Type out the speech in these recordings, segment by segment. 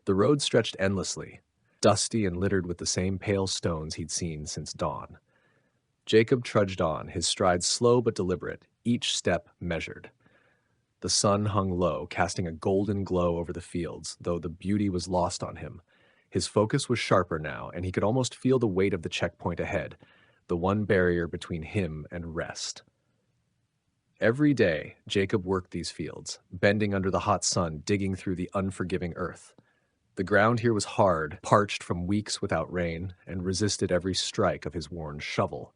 The road stretched endlessly, dusty and littered with the same pale stones he'd seen since dawn. Jacob trudged on, his strides slow but deliberate, each step measured. The sun hung low, casting a golden glow over the fields, though the beauty was lost on him. His focus was sharper now, and he could almost feel the weight of the checkpoint ahead, the one barrier between him and rest. Every day, Jacob worked these fields, bending under the hot sun, digging through the unforgiving earth. The ground here was hard, parched from weeks without rain, and resisted every strike of his worn shovel.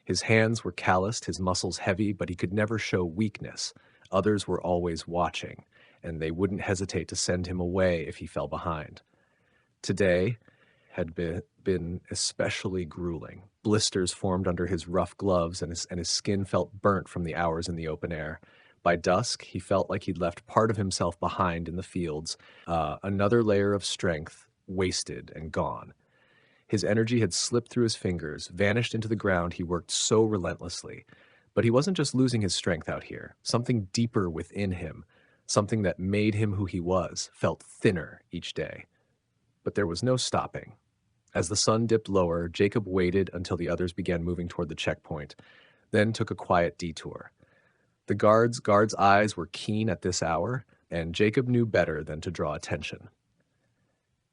His hands were calloused, his muscles heavy, but he could never show weakness. Others were always watching, and they wouldn't hesitate to send him away if he fell behind. Today had been especially grueling. Blisters formed under his rough gloves, and his skin felt burnt from the hours in the open air. By dusk, he felt like he'd left part of himself behind in the fields, another layer of strength wasted and gone. His energy had slipped through his fingers, vanished into the ground he worked so relentlessly. But he wasn't just losing his strength out here. Something deeper within him, something that made him who he was, felt thinner each day. But there was no stopping. As the sun dipped lower, Jacob waited until the others began moving toward the checkpoint, then took a quiet detour. The guard's eyes were keen at this hour, and Jacob knew better than to draw attention.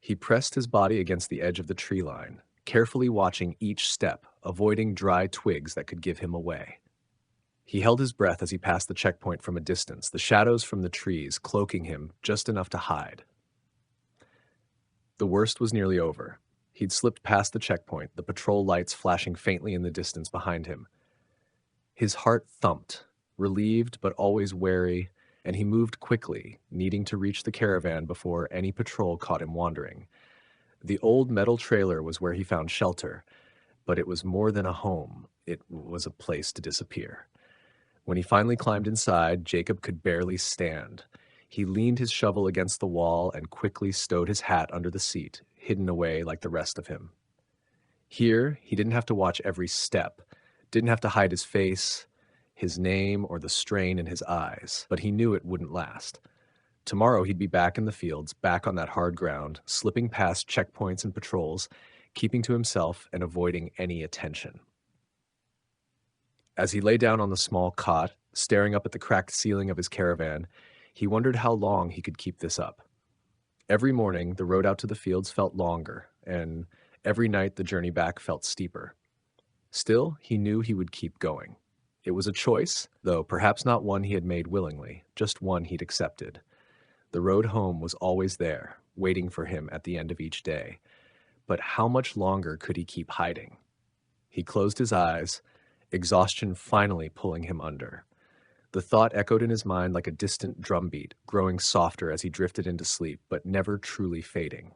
He pressed his body against the edge of the tree line, carefully watching each step, avoiding dry twigs that could give him away. He held his breath as he passed the checkpoint from a distance, the shadows from the trees cloaking him just enough to hide. The worst was nearly over. He'd slipped past the checkpoint, the patrol lights flashing faintly in the distance behind him. His heart thumped, relieved but always wary, and he moved quickly, needing to reach the caravan before any patrol caught him wandering. The old metal trailer was where he found shelter, but it was more than a home. It was a place to disappear. When he finally climbed inside, Jacob could barely stand. He leaned his shovel against the wall and quickly stowed his hat under the seat, hidden away like the rest of him. Here, he didn't have to watch every step, didn't have to hide his face, his name, or the strain in his eyes, but he knew it wouldn't last. Tomorrow he'd be back in the fields, back on that hard ground, slipping past checkpoints and patrols, keeping to himself and avoiding any attention. As he lay down on the small cot, staring up at the cracked ceiling of his caravan, he wondered how long he could keep this up. Every morning, the road out to the fields felt longer, and every night the journey back felt steeper. Still, he knew he would keep going. It was a choice, though perhaps not one he had made willingly, just one he'd accepted. The road home was always there, waiting for him at the end of each day. But how much longer could he keep hiding? He closed his eyes, exhaustion finally pulling him under. The thought echoed in his mind like a distant drumbeat, growing softer as he drifted into sleep, but never truly fading.